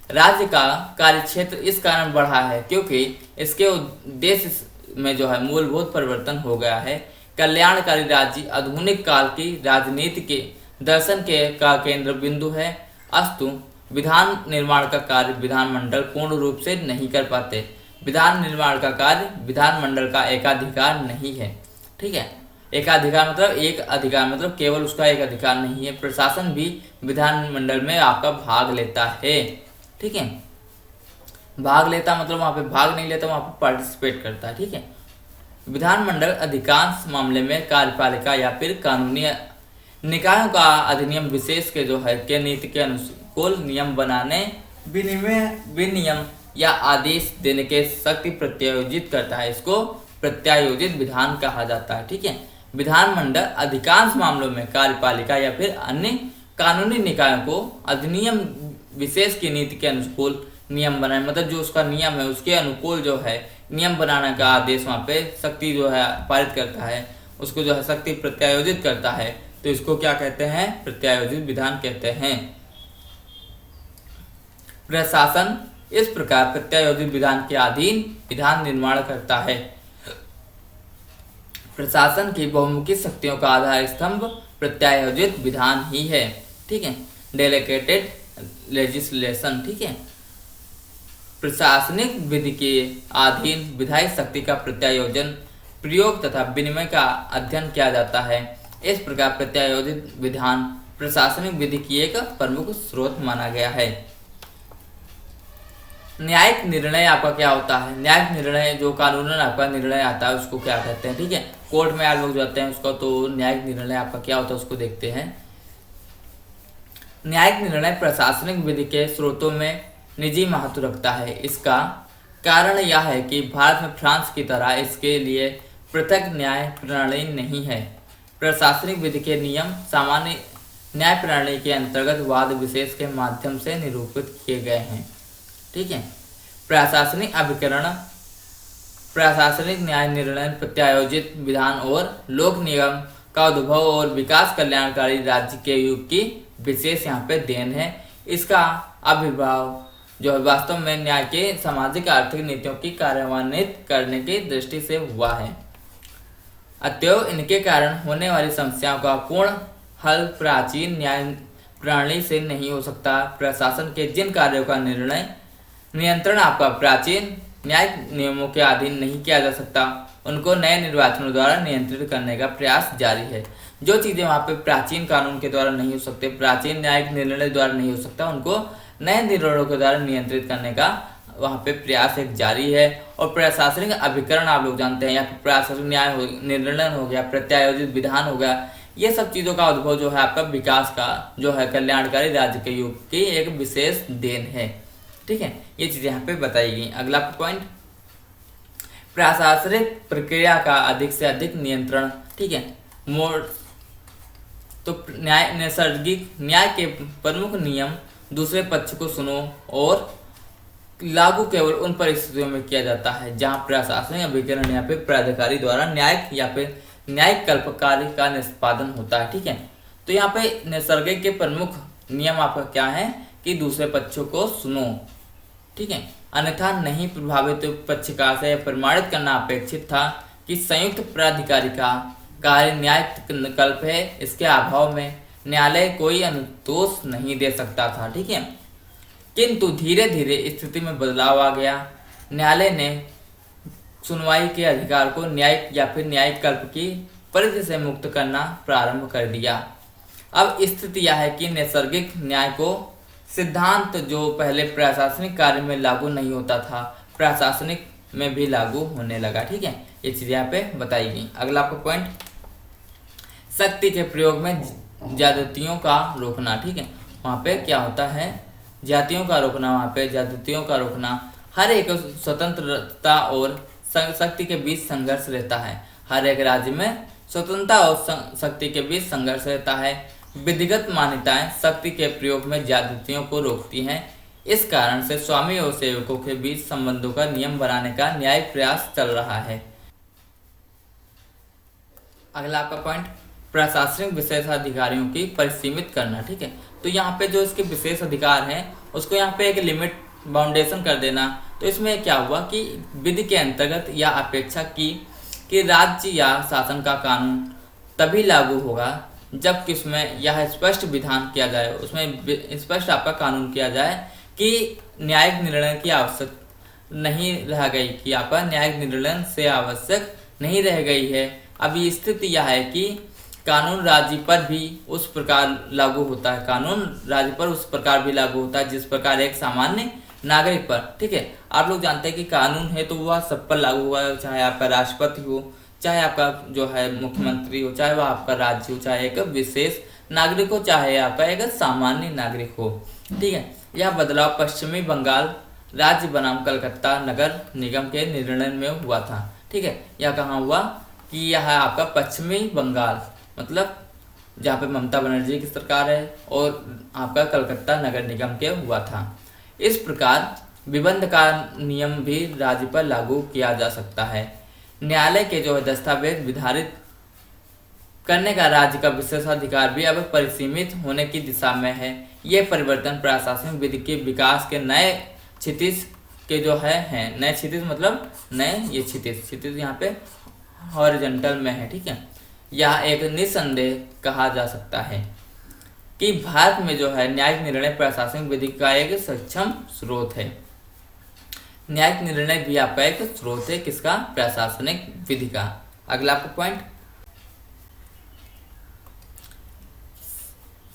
राज्य का कार्यक्षेत्र इस कारण बढ़ा है क्योंकि इसके उद्देश्य में जो है मूलभूत परिवर्तन हो गया है। कल्याणकारी राज्य आधुनिक काल की राजनीति के दर्शन के का केंद्र बिंदु है, अस्तु विधान निर्माण का कार्य विधानमंडल पूर्ण रूप से नहीं कर पाते। विधान निर्माण का कार्य विधानमंडल का एकाधिकार नहीं है, ठीक है। एकाधिकार मतलब एक अधिकार मतलब केवल उसका एक अधिकार नहीं है। प्रशासन भी विधानमंडल में आपका भाग लेता है, ठीक है। भाग लेता मतलब वहां पे भाग नहीं लेता, वहां पे पार्टिसिपेट करता है, ठीक है। विधानमंडल अधिकांश मामले में कार्यपालिका या फिर कानूनी निकायों का अधिनियम विशेष के जो है के नीति के अनुकूल नियम बनाने, विनियम या आदेश देने के शक्ति प्रत्यायोजित करता है। इसको प्रत्यायोजित विधान कहा जाता है, ठीक है। विधानमंडल अधिकांश मामलों में कार्यपालिका या फिर अन्य कानूनी निकायों को अधिनियम विशेष की नीति के अनुकूल नियम बनाए, मतलब जो उसका नियम है उसके अनुकूल जो है नियम बनाने का आदेश वहाँ पे शक्ति जो है पारित करता है, उसको जो है शक्ति प्रत्यायोजित करता है। तो इसको क्या कहते हैं, प्रत्यायोजित विधान कहते हैं। प्रशासन इस प्रकार प्रत्यायोजित विधान के अधीन विधान निर्माण करता है। प्रशासन की बहुमुखी शक्तियों का आधार स्तंभ प्रत्यायोजित विधान ही है, ठीक है। डेलीगेटेड लेजिस्लेशन, ठीक है। प्रशासनिक विधि के अधीन विधायी शक्ति का प्रत्यायोजन, प्रयोग तथा विनिमय का अध्ययन किया जाता है। इस प्रकार प्रत्यायोजित विधान प्रशासनिक विधि की एक प्रमुख स्रोत माना गया है। न्यायिक निर्णय आपका क्या होता है। न्यायिक निर्णय जो कानूनन आपका निर्णय आता है उसको क्या कहते हैं, ठीक है। कोर्ट में आप लोग जाते हैं उसका, तो न्यायिक निर्णय आपका क्या होता है उसको देखते हैं। न्यायिक निर्णय प्रशासनिक विधि के स्रोतों में निजी महत्व रखता है। इसका कारण यह है कि भारत में फ्रांस की तरह इसके लिए पृथक न्याय प्रणाली नहीं है। प्रशासनिक विधि के नियम सामान्य न्याय प्रणाली के अंतर्गत वाद विशेष के माध्यम से निरूपित किए गए हैं, ठीक है। प्रशासनिक अभिकरण, प्रशासनिक न्याय निर्णय प्रत्यायोजित विधान और लोक निगम का उद्भव और विकास कल्याणकारी राज्य के युग की विशेष यहाँ पे देन है। इसका आविर्भाव जो है वास्तव में न्याय के सामाजिक आर्थिक नीतियों की कार्यान्वित करने की दृष्टि से हुआ है। अतएव इनके कारण होने वाली समस्याओं का पूर्ण हल प्राचीन न्याय प्रणाली से नहीं हो सकता। प्रशासन के जिन कार्यों का नियंत्रण आपका प्राचीन न्यायिक नियमों के अधीन नहीं किया जा सकता, उनको नए निर्वाचनों द्वारा नियंत्रित करने का प्रयास जारी है। जो चीज़ें वहाँ पे प्राचीन कानून के द्वारा नहीं हो सकते, प्राचीन न्यायिक निर्णय द्वारा नहीं हो सकता, उनको नए निर्णयों के द्वारा नियंत्रित करने का वहाँ पे प्रयास एक जारी है। और प्रशासनिक अभिकरण आप लोग जानते हैं, या फिर प्रशासनिक न्याय निर्णय हो गया, प्रत्यायोजित विधान हो गया, ये सब चीज़ों का उद्भव जो है आपका विकास का जो है कल्याणकारी राज्य के युग की एक विशेष देन है। ठीक है, ये चीज़ें यहाँ पे बताई गई। अगला पॉइंट, प्रशासनिक प्रक्रिया का अधिक से अधिक नियंत्रण। ठीक है, तो नैसर्गिक न्याय के प्रमुख नियम दूसरे पक्ष को सुनो और लागू केवल उन परिस्थितियों में किया जाता है जहां प्रशासनिक अभिकरण या फिर प्राधिकारी द्वारा न्यायिक या फिर न्यायिक कल्प कार्य का निष्पादन होता है। ठीक है, तो यहाँ पे नैसर्गिक के प्रमुख नियम आपका क्या है कि दूसरे पक्षों को सुनो। ठीक है, अन्यथा नहीं प्रभावित पक्षकार से प्रमाणित करना अपेक्षित था कि संयुक्त प्राधिकारी का कार्य न्यायिक कल्प है, इसके अभाव में न्यायालय कोई अनुतोष नहीं दे सकता था। ठीक है, किंतु धीरे धीरे स्थिति में बदलाव आ गया। न्यायालय ने सुनवाई के अधिकार को न्यायिक या फिर न्यायिक कल्प की परिधि से मुक्त करना प्रारंभ कर दिया। अब स्थिति यह है कि नैसर्गिक न्याय को सिद्धांत जो पहले प्रशासनिक कार्य में लागू नहीं होता था, प्रशासनिक में भी लागू होने लगा। ठीक है, ये चीज़ यहाँ पे बताई गई। अगला आपका पॉइंट, शक्ति के प्रयोग में ज्यादतियों का रोकना। ठीक है, वहाँ पे क्या होता है, जातियों का रोकना, वहाँ पे ज्यादतियों का रोकना। हर एक स्वतंत्रता और शक्ति के बीच संघर्ष रहता है। हर एक राज्य में स्वतंत्रता और शक्ति के बीच संघर्ष रहता है। विधिगत मान्यताएं शक्ति के प्रयोग में ज्यादतियों को रोकती हैं। इस कारण से स्वामी और सेवकों के बीच संबंधों का नियम बनाने का न्यायिक प्रयास चल रहा है। अगला आपका पॉइंट, प्रशासनिक विशेषाधिकारियों की परिसीमित करना। ठीक है, तो यहाँ पे जो इसके विशेष अधिकार हैं उसको यहाँ पे एक लिमिट बाउंडेशन कर देना। तो इसमें क्या हुआ कि विधि के अंतर्गत या अपेक्षा की कि राज्य या शासन का कानून तभी लागू होगा जबकि उसमें यह स्पष्ट विधान किया जाए, उसमें स्पष्ट आपका कानून किया जाए कि न्यायिक निर्णय की आवश्यक नहीं रह गई, कि आपका न्यायिक निर्णय से आवश्यक नहीं रह गई है। अभी स्थिति यह है कि कानून राज्य पर भी उस प्रकार लागू होता है, कानून राज्य पर उस प्रकार भी लागू होता है जिस प्रकार एक सामान्य नागरिक पर। ठीक है, आप लोग जानते हैं कि कानून है तो वह सब पर लागू हुआ, चाहे आपका राष्ट्रपति हो, चाहे आपका जो है मुख्यमंत्री हो, चाहे वह आपका राज्य हो, चाहे एक विशेष नागरिक हो, चाहे आपका एक सामान्य नागरिक हो। ठीक है, यह बदलाव पश्चिमी बंगाल राज्य बनाम कलकत्ता नगर निगम के निर्णय में हुआ था। ठीक है, यह कहाँ हुआ कि यह आपका पश्चिमी बंगाल, मतलब जहाँ पे ममता बनर्जी की सरकार है, और आपका कलकत्ता नगर निगम के हुआ था। इस प्रकार विबंध का नियम भी राज्य पर लागू किया जा सकता है। न्यायालय के जो है दस्तावेज विधारित करने का राज्य का विशेषाधिकार भी अब परिसीमित होने की दिशा में है। ये परिवर्तन प्रशासनिक विधि के विकास के नए क्षितिज के जो है नए क्षितिज, मतलब नए ये क्षितिज यहाँ पे हॉरिजॉन्टल में है। ठीक है, यह एक निसंदेह कहा जा सकता है कि भारत में जो है न्यायिक निर्णय प्रशासनिक विधि का एक सक्षम स्रोत है। न्यायिक निर्णय भी आपका एक स्रोत है किसका, प्रशासनिक विधि का। अगला आपका पॉइंट,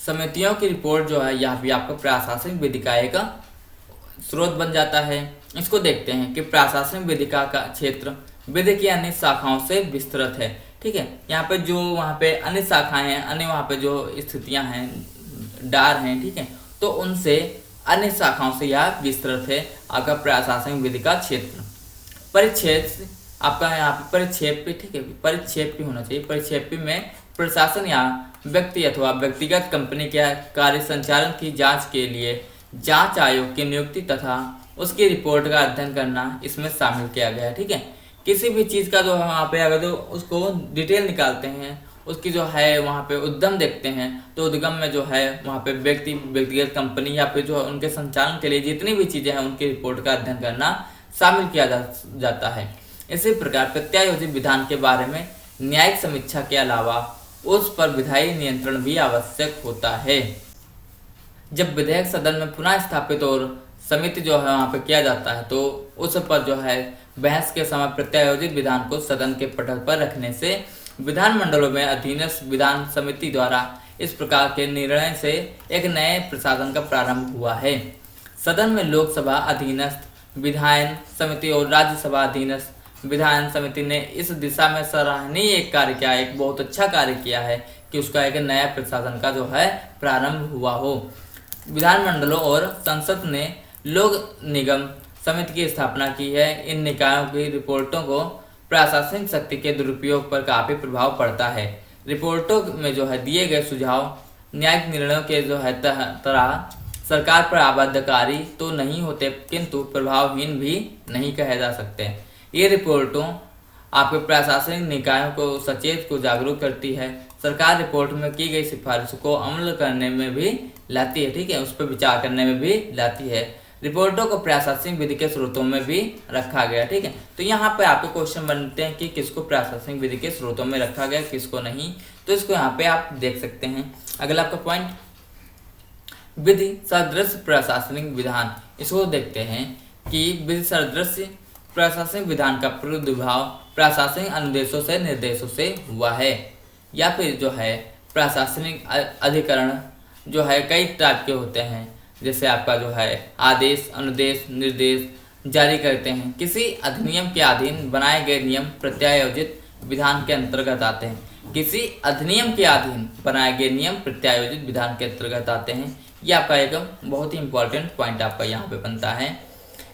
समितियों की रिपोर्ट जो है यह भी आपका प्रशासनिक विधि का एक स्रोत बन जाता है। इसको देखते हैं कि प्रशासनिक विधि का क्षेत्र विधि की अन्य शाखाओं से विस्तृत है। ठीक है, यहाँ पे जो वहाँ पे अन्य शाखाएं हैं, अन्य वहाँ पे जो स्थितियां हैं, डार हैं, ठीक है, तो उनसे अन्य शाखाओं से यह विस्तृत है आपका प्रशासनिक विधि का क्षेत्र। परिच्छेद आपका यहाँ पे परिक्षेप, ठीक है, परिक्षेप होना चाहिए। परिक्षेप में प्रशासन या व्यक्ति अथवा व्यक्तिगत कंपनी के कार्य संचालन की जांच के लिए जांच आयोग की नियुक्ति तथा उसकी रिपोर्ट का अध्ययन करना इसमें शामिल किया गया है। ठीक है, किसी भी चीज़ का जो वहाँ पे अगर जो उसको डिटेल निकालते हैं, उसकी जो है वहाँ पे उद्यम देखते हैं, तो उद्यम में जो है वहाँ पे व्यक्तिगत कंपनी या फिर जो है उनके संचालन के लिए जितनी भी चीज़ें हैं उनकी रिपोर्ट का अध्ययन करना शामिल किया जाता है। इसी प्रकार प्रत्यायोजित विधान के बारे में न्यायिक समीक्षा के अलावा उस पर विधायी नियंत्रण भी आवश्यक होता है। जब विधेयक सदन में पुनः स्थापित और समिति जो है वहाँ पे किया जाता है तो उस पर जो है बहस के समय प्रत्यायोजित विधान को सदन के पटल पर रखने से विधानमंडलों में अधीनस्थ विधान समिति द्वारा इस प्रकार के निर्णय से एक नए प्रशासन का प्रारंभ हुआ है। सदन में लोकसभा अधीनस्थ विधायन समिति और राज्यसभा अधीनस्थ विधायन समिति ने इस दिशा में सराहनीय एक कार्य किया, एक बहुत अच्छा कार्य किया है कि उसका एक नया प्रशासन का जो है प्रारंभ हुआ हो। विधानमंडलों और संसद ने लोक निगम समिति की स्थापना की है। इन निकायों की रिपोर्टों को प्रशासनिक शक्ति के दुरुपयोग पर काफी प्रभाव पड़ता है। रिपोर्टों में जो है दिए गए सुझाव न्यायिक निर्णयों के जो है तरह सरकार पर आबद्धकारी तो नहीं होते, किंतु प्रभावहीन भी नहीं कहे जा सकते। ये रिपोर्टों आपके प्रशासनिक निकायों को सचेत को जागरूक करती है। सरकार रिपोर्ट में की गई सिफारिशों को अमल करने में भी लाती है, ठीक है, उस पर विचार करने में भी लाती है। रिपोर्टों को प्रशासनिक विधि के स्रोतों में भी रखा गया, ठीक है। तो यहाँ पे आपके क्वेश्चन बनते हैं कि किसको प्रशासनिक विधि के स्रोतों में रखा गया, किसको नहीं, तो इसको यहाँ पे आप देख सकते हैं। अगला आपका पॉइंट, विधि सदृश प्रशासनिक विधान, इसको देखते हैं कि विधि सदृश प्रशासनिक विधान का प्रादुर्भाव प्रशासनिक अनुदेशों से निर्देशों से हुआ है, या फिर जो है प्रशासनिक अधिकरण जो है कई टाइप के होते हैं, जैसे आपका जो है आदेश, अनुदेश, निर्देश जारी करते हैं। किसी अधिनियम के अधीन बनाए गए नियम प्रत्यायोजित विधान के अंतर्गत आते हैं। किसी अधिनियम के अधीन बनाए गए नियम प्रत्यायोजित विधान के अंतर्गत आते हैं। यह आपका एक बहुत ही इंपॉर्टेंट पॉइंट आपका यहाँ पे बनता है।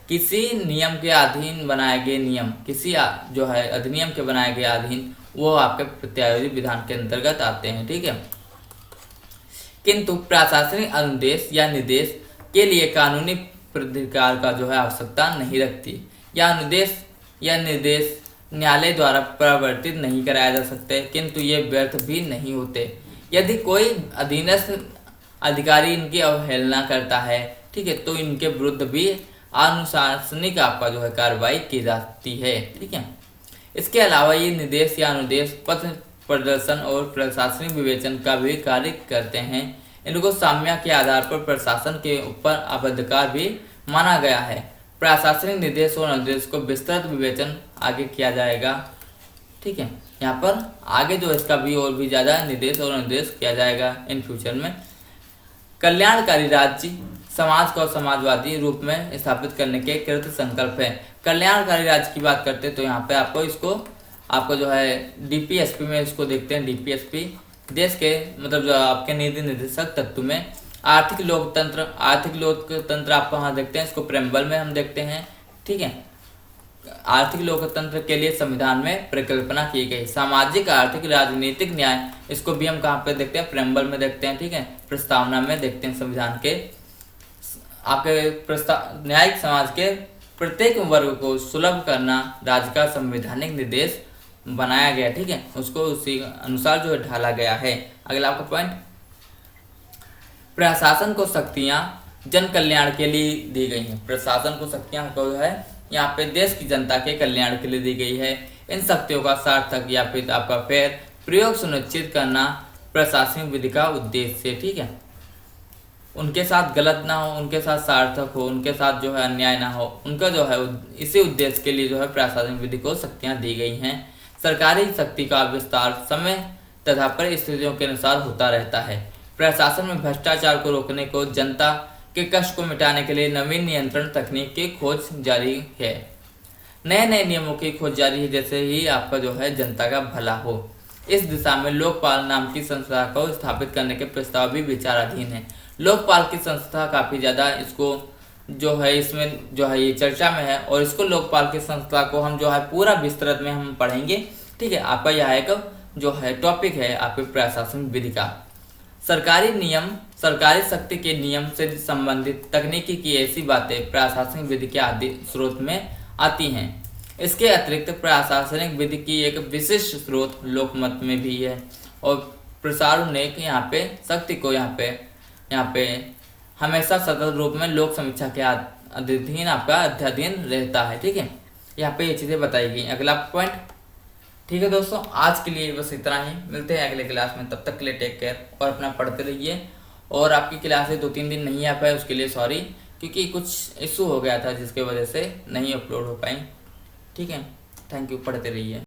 किसी नियम के अधीन बनाए गए नियम, किसी जो है अधिनियम के बनाए गए अधीन, वो आपके प्रत्यायोजित विधान के अंतर्गत आते हैं, ठीक है। किंतु प्रशासनिक अनुदेश या निर्देश के लिए कानूनी प्राधिकार का जो है आवश्यकता नहीं रखती। या अनुदेश या निर्देश न्यायालय द्वारा प्रवर्तित नहीं कराया जा सकते, किंतु ये व्यर्थ भी नहीं होते। यदि कोई अधीनस्थ अधिकारी इनकी अवहेलना करता है, ठीक है, तो इनके विरुद्ध भी अनुशासनिक आपका जो है कार्रवाई की जाती है, ठीक है। इसके अलावा ये निर्देश या अनुदेश पथ प्रदर्शन और प्रशासनिक विवेचन का भी कार्य करते हैं। इनको साम्य के आधार पर प्रशासन के ऊपर आबद्धकार भी माना गया है। प्रशासनिक निर्देश और अनुदेश को विस्तृत विवेचन आगे किया जाएगा, ठीक है। यहाँ पर आगे जो इसका भी और भी ज़्यादा निर्देश और अनुदेश किया जाएगा इन फ्यूचर में। कल्याणकारी राज्य समाज को समाजवादी रूप में स्थापित करने के कृत संकल्प है। कल्याणकारी राज्य की बात करते हैं तो यहाँ पे आपको जो है डीपीएसपी में इसको देखते हैं। डीपीएसपी देश के मतलब जो आपके नीति निर्देशक तत्व में आर्थिक लोकतंत्र आपको वहाँ देखते हैं, इसको प्रेम्बल में हम देखते हैं, ठीक है। आर्थिक लोकतंत्र के लिए संविधान में परिकल्पना की गई। सामाजिक, आर्थिक, राजनीतिक न्याय, इसको भी हम कहाँ पे देखते हैं, प्रेम्बल में देखते हैं, ठीक है। प्रस्तावना में देखते हैं संविधान के आपके न्यायिक समाज के प्रत्येक वर्ग को सुलभ करना राज्य का संवैधानिक निर्देश बनाया गया, ठीक है। उसको उसी अनुसार जो है ढाला गया है। अगला आपका पॉइंट, प्रशासन को शक्तियां जन कल्याण के लिए दी गई हैं। प्रशासन को शक्तियां जो है यहाँ पे देश की जनता के कल्याण के लिए दी गई है। इन शक्तियों का सार्थक या फिर आपका फेर प्रयोग सुनिश्चित करना प्रशासनिक विधि का उद्देश्य है, ठीक है। उनके साथ गलत ना हो, उनके साथ सार्थक हो, उनके साथ जो है अन्याय ना हो, उनका जो है इसी उद्देश्य के लिए जो है प्रशासनिक विधि को शक्तियां दी गई हैं। सरकारी शक्ति का विस्तार समय तथा परिस्थितियों के अनुसार होता रहता है। प्रशासन में भ्रष्टाचार को रोकने को, जनता के कष्ट को मिटाने के लिए नवीन नियंत्रण तकनीक की खोज जारी है। नए नए नियमों की खोज जारी है, जैसे ही आपका जो है जनता का भला हो। इस दिशा में लोकपाल नाम की संस्था को स्थापित करने के प्रस्ताव भी विचाराधीन है। लोकपाल की संस्था काफ़ी ज़्यादा इसको जो है इसमें जो है ये चर्चा में है, और इसको लोकपाल की संस्था को हम जो है पूरा विस्तृत में हम पढ़ेंगे, ठीक है। आपका यह एक जो है टॉपिक है आपके प्रशासन विधि का। सरकारी नियम, सरकारी शक्ति के नियम से संबंधित तकनीकी की ऐसी बातें प्रशासनिक विधि के आदि स्रोत में आती हैं। इसके अतिरिक्त प्रशासनिक विधि की एक विशिष्ट स्रोत लोकमत में भी है, और प्रसार ने यहाँ पे शक्ति को यहाँ पे हमेशा सतत रूप में लोक समीक्षा के अधीन आपका अध्याधीन रहता है, ठीक है। यहाँ पे ये चीज़ें बताई गई। अगला पॉइंट, ठीक है दोस्तों, आज के लिए बस इतना ही। मिलते हैं अगले क्लास में, तब तक के लिए टेक केयर और अपना पढ़ते रहिए। और आपकी क्लासेस 2-3 दिन नहीं आ पाए उसके लिए सॉरी, क्योंकि कुछ इशू हो गया था जिसके वजह से नहीं अपलोड हो पाई। ठीक है, थैंक यू, पढ़ते रहिए।